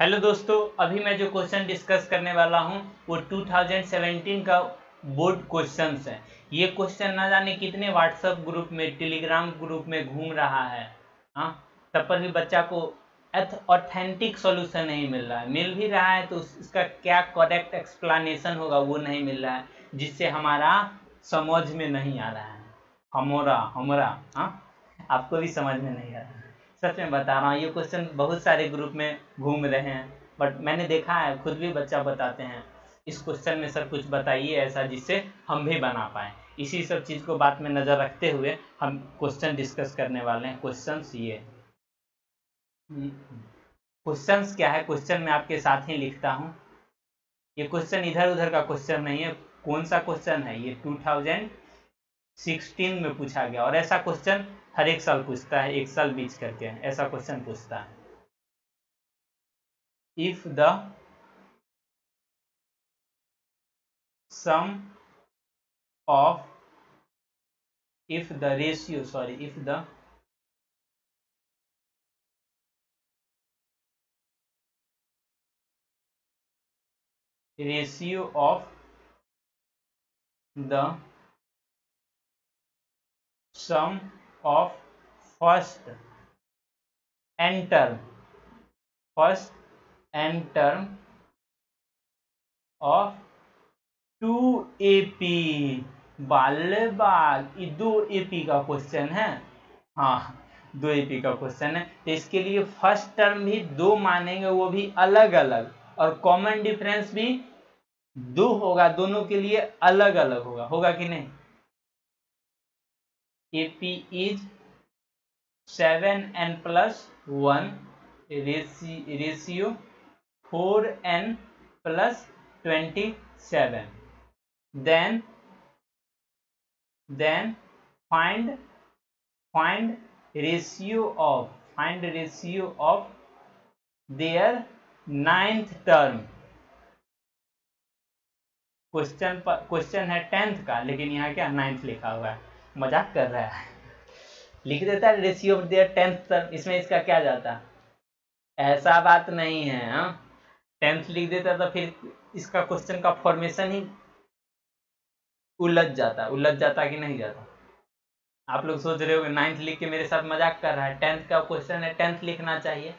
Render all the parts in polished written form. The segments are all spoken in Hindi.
हेलो दोस्तों, अभी मैं जो क्वेश्चन डिस्कस करने वाला हूं वो 2017 का बोर्ड क्वेश्चंस है। ये क्वेश्चन ना जाने कितने व्हाट्सएप ग्रुप में, टेलीग्राम ग्रुप में घूम रहा है। हाँ, तब पर भी बच्चा को ऑथेंटिक सॉल्यूशन नहीं मिल रहा है। मिल भी रहा है तो इसका क्या करेक्ट एक्सप्लेनेशन होगा वो नहीं मिल रहा है, जिससे हमारा समझ में नहीं आ रहा है। हमारा हाँ, आपको भी समझ में नहीं आ रहा है। सच में बता रहा हूँ, ये क्वेश्चन बहुत सारे ग्रुप में घूम रहे हैं, बट मैंने देखा है, खुद भी बच्चा बताते हैं इस क्वेश्चन में सर कुछ बताइए ऐसा जिससे हम भी बना पाए। इसी सब चीज़ को बात में नज़र रखते हुए हम क्वेश्चन डिस्कस करने वाले हैं। क्वेश्चंस ये क्वेश्चंस क्या है, क्वेश्चन मैं आपके साथ ही लिखता हूँ। ये क्वेश्चन इधर उधर का क्वेश्चन नहीं है। कौन सा क्वेश्चन है ये? 2016 में पूछा गया, और ऐसा क्वेश्चन हर एक साल पूछता है, एक साल बीच करके ऐसा क्वेश्चन पूछता है। if the sum of if the ratio if the ratio of the sum of first n term of 2AP, बाले बाग ये 2AP का क्वेश्चन है। हाँ, 2AP का क्वेश्चन है, तो इसके लिए फर्स्ट टर्म भी 2 मानेंगे, वो भी अलग अलग, और कॉमन डिफरेंस भी 2 होगा, दोनों के लिए अलग अलग होगा कि नहीं? AP is 7n+1 ratio 4n+27, then find ratio of their ninth term। Question है 10th का, लेकिन यहाँ क्या 9th लिखा हुआ है, मजाक कर रहा है। लिख देता है ratio of their 10th term, इसमें इसका क्या जाता? ऐसा बात नहीं है। हाँ, 10th लिख देता तो फिर इसका क्वेश्चन का फॉर्मेशन ही उलझ जाता कि नहीं जाता? आप लोग सोच रहे हो 9th लिख के मेरे साथ मजाक कर रहा है, 10th का क्वेश्चन है 10th लिखना चाहिए,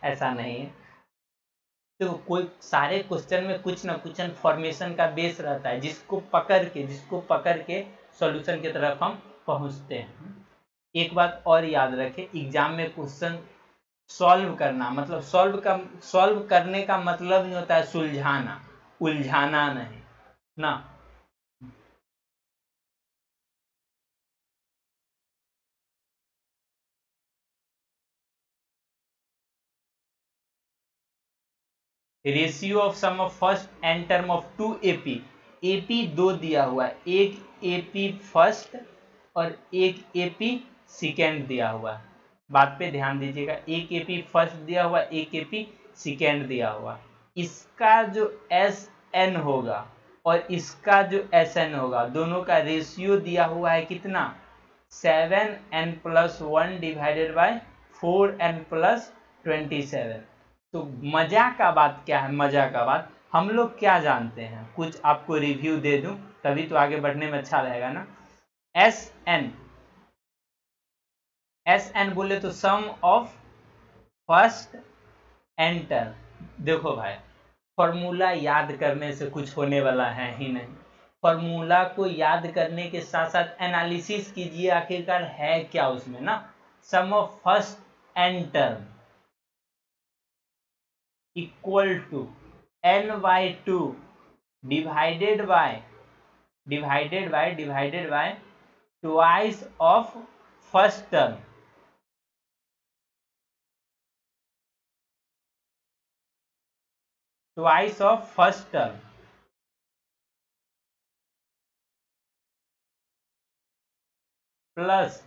ऐसा नहीं है। तो कोई सारे क्वेश्चन में कुछ ना कुछ फॉर्मेशन का बेस रहता है, जिसको पकड़ के सॉल्यूशन की तरफ हम पहुंचते हैं। एक बात और याद रखें, एग्जाम में क्वेश्चन सॉल्व करना मतलब सॉल्व करने का मतलब नहीं होता है सुलझाना, उलझाना नहीं ना। Ratio of sum of first and term of 2AP। AP 2 दिया हुआ है, एक AP फर्स्ट और एक AP सेकेंड दिया हुआ है। बात पे ध्यान दीजिएगा, एक AP फर्स्ट दिया हुआ, एक AP सेकेंड दिया हुआ। इसका जो SN होगा और इसका जो SN होगा, दोनों का रेशियो दिया हुआ है कितना? 7n+1 divided by 4n+27। तो मजा का बात क्या है? मजा का बात हम लोग क्या जानते हैं, कुछ आपको रिव्यू दे दूं, तभी तो आगे बढ़ने में अच्छा रहेगा ना। SN बोले तो सम ऑफ फर्स्ट एंड टर्म। देखो भाई, फॉर्मूला याद करने से कुछ होने वाला है ही नहीं। फॉर्मूला को याद करने के साथ साथ एनालिसिस कीजिए, आखिरकार है क्या उसमें ना। Sum of first and term equal to n/2 divided by twice of first term, plus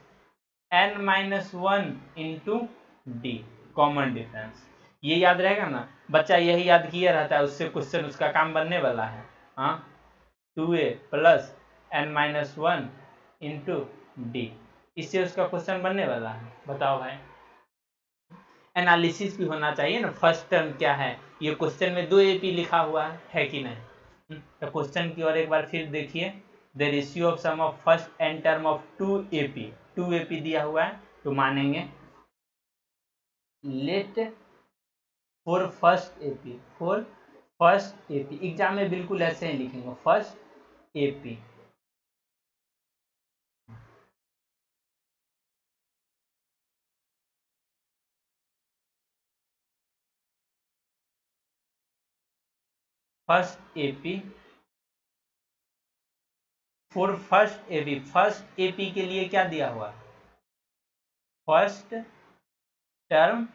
n-1 into D, common difference. ये याद रहेगा ना, बच्चा यही याद किया रहता है, उससे क्वेश्चन उसका काम बनने वाला है। हाँ, 2a plus n-1 into D, इससे उसका क्वेश्चन बनने वाला है। बताओ भाई, एनालिसिस भी होना चाहिए ना, फर्स्ट टर्म क्या है। ये क्वेश्चन में 2 AP लिखा हुआ है कि नहीं। तो क्वेश्चन की ओर एक बार फिर देखिए, the ratio of sum of first n term of 2 AP, 2 AP दिया हुआ है तो मानेंगे let for first AP, for first AP, exam में बिल्कुल ऐसे ही लिखेंगे first AP। First AP for first AP, first AP के लिए क्या दिया हुआ, फर्स्ट टर्म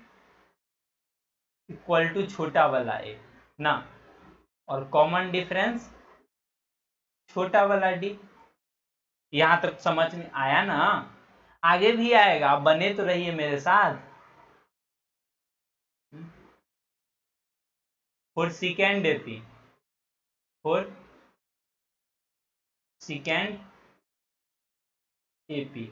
इक्वल टू छोटा वाला ए ना, और कॉमन डिफरेंस छोटा वाला डी। यहां तक समझ में आया ना, आगे भी आएगा, आप बने तो रहिए मेरे साथ। For second AP, for second AP,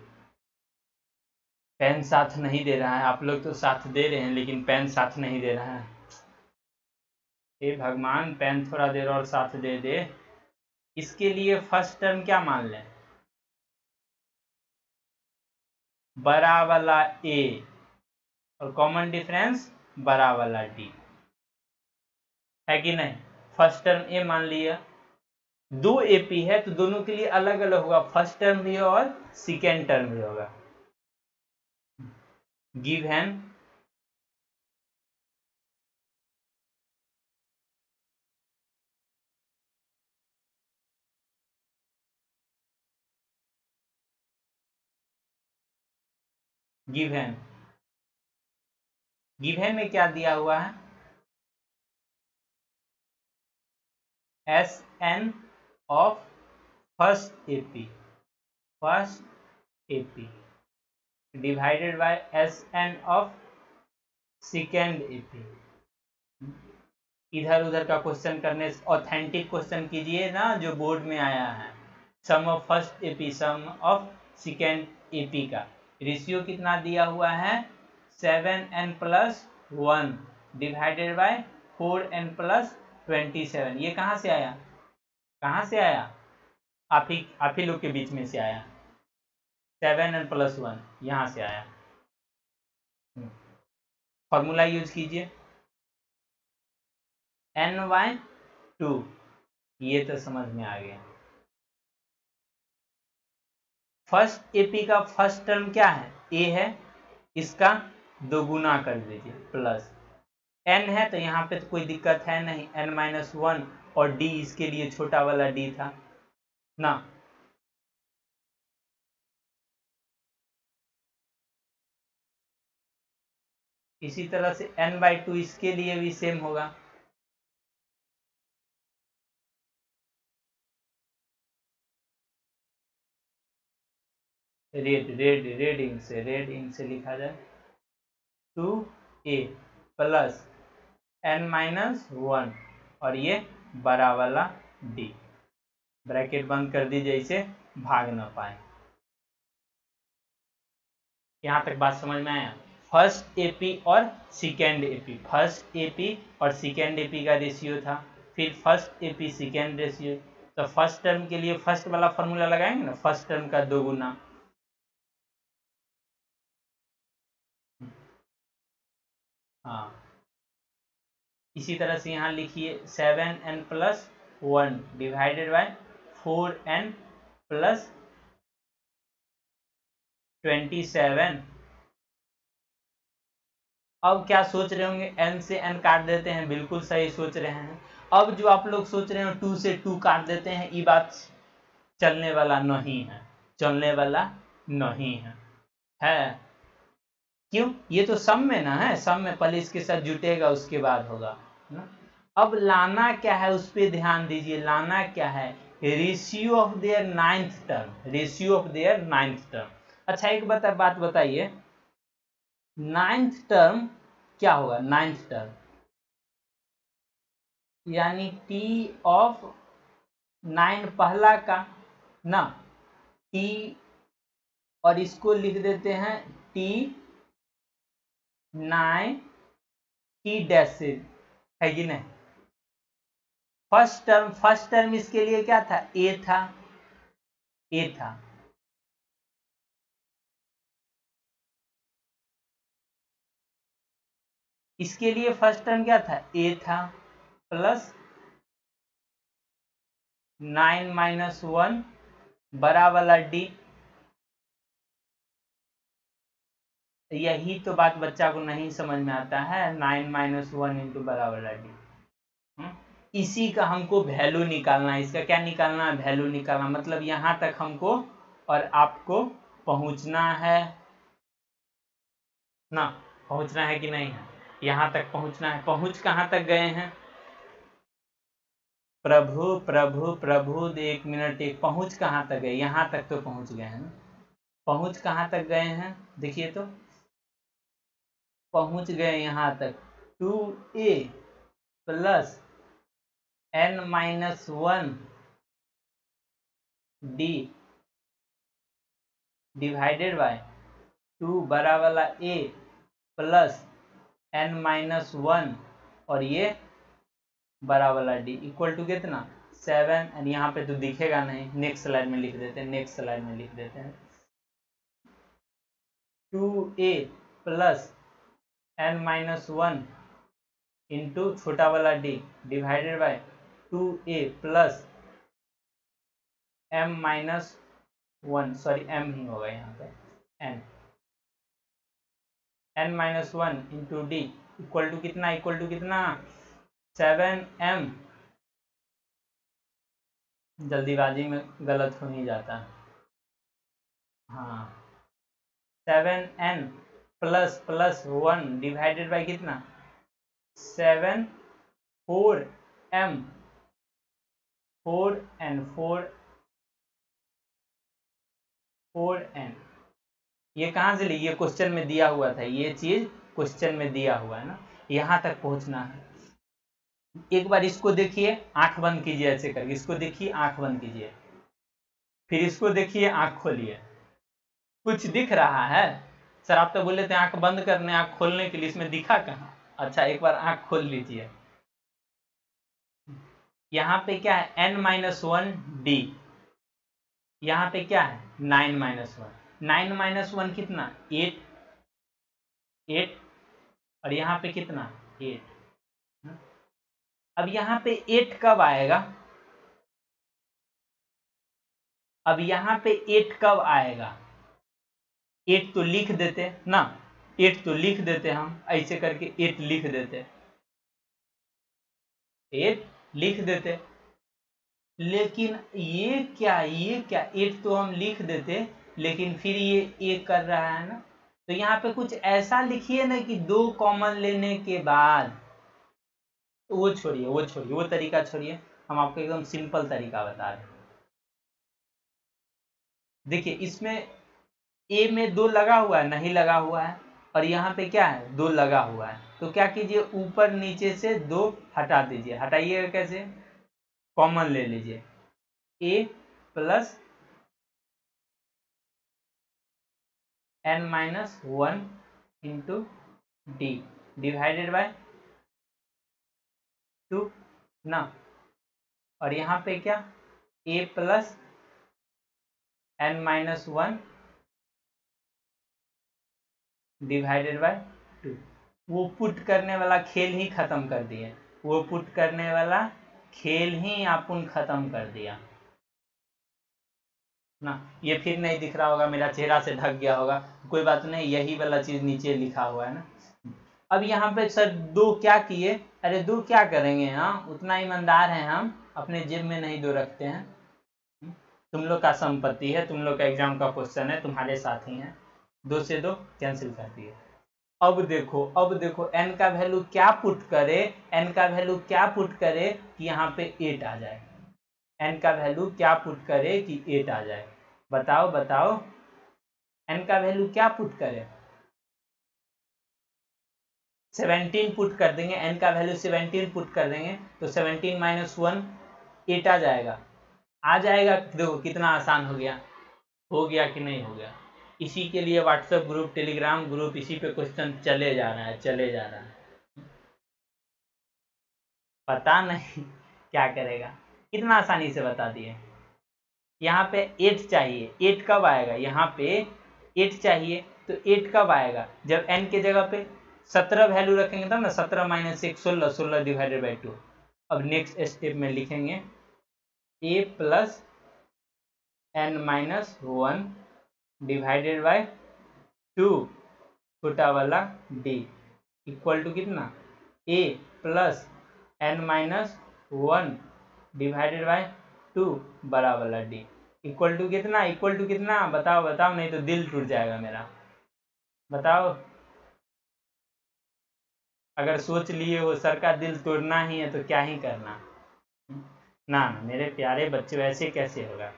pen साथ नहीं दे रहा है, आप लोग तो साथ दे रहे हैं लेकिन पेन साथ नहीं दे रहा है। हे भगवान, पेन थोड़ा देर और साथ दे दे। इसके लिए फर्स्ट टर्म क्या मान लें, बड़ा वाला ए, और कॉमन डिफरेंस बड़ा वाला डी, है कि नहीं। फर्स्ट टर्म ए मान लिया, 2 AP है तो दोनों के लिए अलग अलग होगा, फर्स्ट टर्म भी और सेकेंड टर्म भी होगा। गिवन गिवन गिवन में क्या दिया हुआ है, SN of first AP, first AP divided by SN of second AP। इधर उधर का क्वेश्चन करने से ऑथेंटिक क्वेश्चन कीजिए ना, जो बोर्ड में आया है। Sum of first AP, sum of second AP का रेशियो कितना दिया हुआ है, 7n+1 डिवाइडेड बाय 4n+27। ये कहाँ से आया, कहाँ से आया, आप ही लोग के बीच में से आया, 7n+1 यहाँ से आया। फॉर्मूला यूज कीजिए, n/2, ये तो समझ में आ गया। फर्स्ट AP का फर्स्ट टर्म क्या है, A है, इसका 2 गुना कर दीजिए, प्लस n है तो यहाँ पे तो कोई दिक्कत है नहीं, n-1, और D इसके लिए छोटा वाला D था ना। इसी तरह से n/2 इसके लिए भी सेम होगा। रेड इंक से लिखा जाए 2a प्लस n-1, और ये बड़ा वाला d, ब्रैकेट बंद कर दीजिए, इसे भाग ना पाए। यहां तक बात समझ में आया। फर्स्ट AP और सेकेंड AP, फर्स्ट AP और सेकेंड AP का रेशियो था, फिर फर्स्ट AP सेकेंड रेशियो, तो फर्स्ट टर्म के लिए फर्स्ट वाला फॉर्मूला लगाएंगे ना, फर्स्ट टर्म का 2 गुना। हाँ, इसी तरह से यहाँ लिखिए 7n+1 डिवाइडेड बाय 4n+27। अब क्या सोच रहे होंगे, n से n काट देते हैं, बिल्कुल सही सोच रहे हैं। अब जो आप लोग सोच रहे हो 2 से 2 काट देते हैं, ये बात चलने वाला नहीं है, चलने वाला नहीं है। क्यों, ये तो सम में ना है, सम में पहले इसके साथ जुटेगा उसके बाद होगा ना। अब लाना क्या है उस पर ध्यान दीजिए, लाना क्या है, ratio of their ninth term, ratio of their ninth term. अच्छा एक बात बताइए, नाइन्थ टर्म क्या होगा, नाइन्थ टर्म यानी T ऑफ 9 पहला का ना, T, और इसको लिख देते हैं T 90 डेसिल है कि नहीं। फर्स्ट टर्म इसके लिए क्या था, ए था, ए था। इसके लिए फर्स्ट टर्म क्या था, ए था, प्लस 9 - 1 बड़ा वाला डी। यही तो बात बच्चा को नहीं समझ में आता है, 9 - 1 इंटू बड़ा वाला डी। इसी का हमको वैल्यू निकालना है। इसका क्या निकालना है, वैल्यू निकालना। मतलब यहाँ तक हमको और आपको पहुँचना है ना, पहुँचना है कि नहीं है, यहाँ तक पहुँचना है। पहुँच कहाँ तक गए हैं, प्रभु प्रभु प्रभु 1 मिनट, एक पहुँच कहाँ तक गए, यहाँ तक तो पहुँच गए हैं ना। पहुँच कहाँ तक गए हैं, देखिए तो पहुँच गए यहाँ तक 2a plus n-1 d divided bye 2 बड़ा वाला a प्लस n-1 और ये बड़ा वाला d इक्वल टू कितना 7। और यहाँ पे तो दिखेगा नहीं, नेक्स्ट स्लाइड में लिख देते हैं, नेक्स्ट स्लाइड में लिख देते हैं 2a प्लस n-1 इंटू छोटा वाला d divided by 2a plus m-1, sorry m ही होगा यहाँ पे, n-1 into d equal to कितना, इक्वल टू कितना 7m। जल्दीबाजी में गलत हो नहीं जाता, हाँ 7n plus plus 1 divided by कितना 7 4m 4n। ये कहाँ से ली, ये क्वेश्चन में दिया हुआ था, ये चीज क्वेश्चन में दिया हुआ है ना। यहाँ तक पहुँचना है। एक बार इसको देखिए, आंख बंद कीजिए ऐसे करके, इसको देखिए आंख बंद कीजिए, फिर इसको देखिए आंख खोलिए। कुछ दिख रहा है सर, आप तो बोले थे आंख बंद करने आंख खोलने के लिए, इसमें दिखा कहाँ। अच्छा एक बार आंख खोल लीजिए। यहाँ पे क्या है n-1 d, यहाँ पे क्या है 9 - 1 कितना 8 और यहाँ पे कितना 8। अब यहाँ पे 8 कब आएगा, अब यहाँ पे 8 कब आएगा, 8 तो लिख देते ना, 8 तो लिख देते, हम ऐसे करके 8 लिख देते, 8 लिख देते। लेकिन ये क्या 8 तो हम लिख देते, लेकिन फिर ये कर रहा है ना। तो यहाँ पे कुछ ऐसा लिखिए ना कि 2 कॉमन लेने के बाद, तो वो छोड़िए वो तरीका छोड़िए, हम आपको एकदम सिंपल तरीका बता रहे हैं। देखिए इसमें ए में 2 लगा हुआ है, नहीं लगा हुआ है, और यहाँ पे क्या है 2 लगा हुआ है। तो क्या कीजिए ऊपर नीचे से 2 हटा दीजिए। हटाइएगा कैसे, कॉमन ले लीजिए, a plus n-1 into D divided by 2 ना, और यहाँ पे क्या a plus n-1 divided by 2। वो पुट करने वाला खेल ही खत्म कर दिए, वो पुट करने वाला खेल ही अपन खत्म कर दिया ना। ये फिर नहीं दिख रहा होगा, मेरा चेहरा से ढक गया होगा, कोई बात नहीं, यही वाला चीज नीचे लिखा हुआ है ना। अब यहाँ पे सर 2 क्या किए, अरे 2 क्या करेंगे, हाँ उतना ईमानदार हैं हम, अपने जेब में नहीं 2 रखते हैं। तुम लोग का संपत्ति है, तुम लोग का एग्जाम का क्वेश्चन है, तुम्हारे साथ ही है, 2 से 2 कैंसिल कर दिए। अब देखो n का वैल्यू क्या पुट करे, n का वैल्यू क्या पुट करे कि यहाँ पे 8 आ जाए, n का वैल्यू क्या पुट करे कि 8 आ जाए, बताओ n का वैल्यू क्या पुट करे, 17 पुट कर देंगे, n का वैल्यू 17 पुट कर देंगे, तो 17 - 1 8 आ जाएगा, देखो कितना आसान हो गया कि नहीं हो गया। इसी के लिए व्हाट्सएप ग्रुप, टेलीग्राम ग्रुप, इसी पे क्वेश्चन चले जा रहा है। पता नहीं क्या करेगा, कितना आसानी से बता दिए। यहाँ पे 8 चाहिए, 8 कब आएगा, यहाँ पे 8 चाहिए तो 8 कब आएगा, जब n के जगह पे 17 वैल्यू रखेंगे तब ना, 17 माइनस 1 16, 16 डिवाइडेड बाई 2। अब नेक्स्ट स्टेप में लिखेंगे a plus n minus 1 divided by 2 छोटा वाला d इक्वल टू कितना, a plus n minus 1 divided by 2 बड़ा वाला d इक्वल टू कितना, बताओ नहीं तो दिल टूट जाएगा मेरा। बताओ, अगर सोच लिए हो सर का दिल तोड़ना ही है तो क्या ही करना ना मेरे प्यारे बच्चे, वैसे कैसे होगा।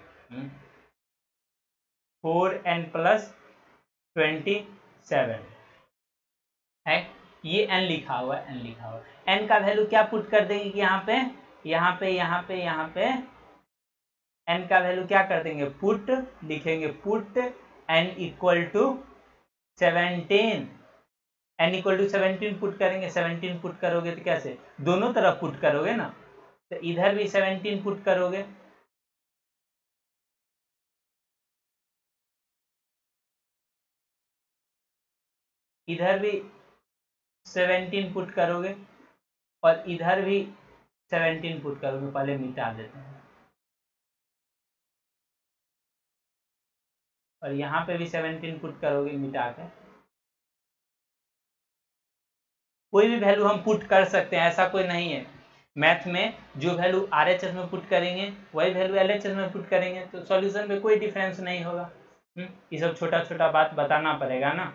4n प्लस 27 है, ये n लिखा हुआ है। n का वैल्यू क्या पुट कर देंगे कि यहाँ पे n का वैल्यू क्या कर देंगे, पुट लिखेंगे, put n equal to 17, n equal to 17 put करेंगे। 17 पुट करोगे तो कैसे, दोनों तरफ पुट करोगे ना, तो इधर भी 17 पुट करोगे, इधर भी 17 पुट करोगे और इधर भी 17 पुट करोगे। पहले मिटा देते हैं, और यहाँ पे भी 17 पुट करोगे मिटा के। कोई भी वैल्यू हम पुट कर सकते हैं, ऐसा कोई नहीं है। मैथ में जो वैल्यू RHS में पुट करेंगे वही वैल्यू LHS में पुट करेंगे, तो सॉल्यूशन में कोई डिफरेंस नहीं होगा। ये सब छोटा छोटा बात बताना पड़ेगा ना,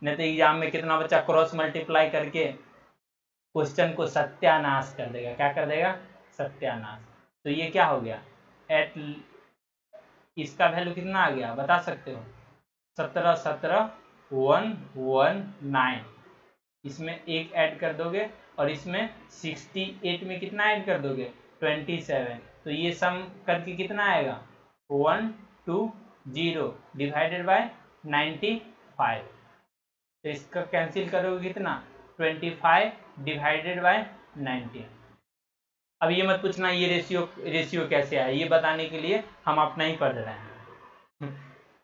नहीं तो एग्जाम में कितना बच्चा क्रॉस मल्टीप्लाई करके क्वेश्चन को सत्यानाश कर देगा। क्या कर देगा, सत्यानाश। तो ये क्या हो गया, इसका वैल्यू कितना आ गया बता सकते हो, 17 17 119, इसमें एक ऐड कर दोगे और इसमें 68 में कितना ऐड कर दोगे, 27। तो ये सम करके कितना आएगा, 120 डिवाइडेड बाय 95। तो इसका कैंसिल करोगे कितना, 25 डिवाइडेड बाय 90। अब ये मत पूछना ये रेशियो कैसे आया, ये बताने के लिए हम अपना ही पढ़ रहे हैं।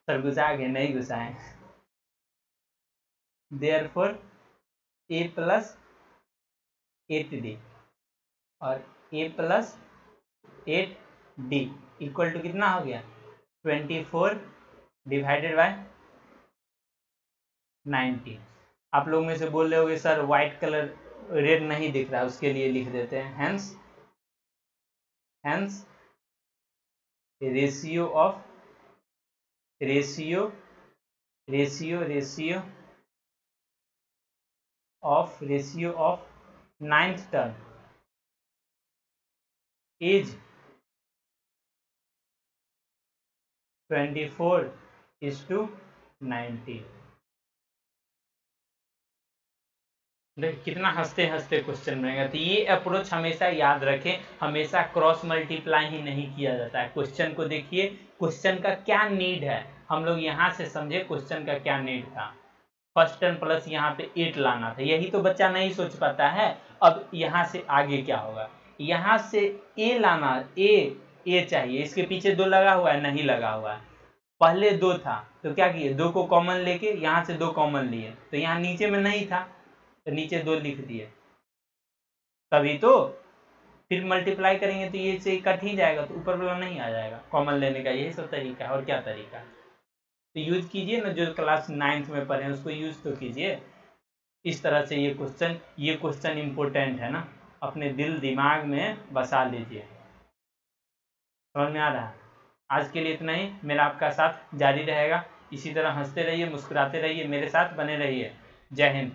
सर घुसा गए, नहीं घुसाए। देयरफॉर a प्लस 8d और a plus 8d equal to कितना हो गया, 24 डिवाइडेड बाय 90। आप लोग में से बोल रहे होगे सर व्हाइट कलर रेड नहीं दिख रहा, उसके लिए लिख देते हैं hence ratio of ninth term is 24:90। देखिए कितना हंसते हंसते क्वेश्चन बनेगा। तो ये अप्रोच हमेशा याद रखें, हमेशा क्रॉस मल्टीप्लाई ही नहीं किया जाता है। क्वेश्चन को देखिए, क्वेश्चन का क्या नीड है, हम लोग यहाँ से समझे क्वेश्चन का क्या नीड था। फर्स्ट टर्म प्लस यहाँ पे 8 लाना था, यही तो बच्चा नहीं सोच पाता है। अब यहाँ से आगे क्या होगा, यहाँ से ए लाना, ए चाहिए, इसके पीछे 2 लगा हुआ है, नहीं लगा हुआ है। पहले 2 था तो क्या किए, 2 को कॉमन लेके यहाँ से 2 कॉमन लिए, तो यहाँ नीचे में नहीं था तो नीचे 2 लिख दिए, तभी तो फिर मल्टीप्लाई करेंगे तो ये से कट ही जाएगा, तो ऊपर वाला नहीं आ जाएगा कॉमन लेने का। यही सब तरीका है, और क्या तरीका। तो यूज कीजिए ना, जो क्लास 9th में पढ़े उसको यूज तो कीजिए। इस तरह से ये क्वेश्चन इम्पोर्टेंट है ना, अपने दिल दिमाग में बसा लीजिए। समझ में आ रहा है। आज के लिए इतना ही, मेरा आपका साथ जारी रहेगा। इसी तरह हंसते रहिए, मुस्कुराते रहिए, मेरे साथ बने रहिए। जय हिंद।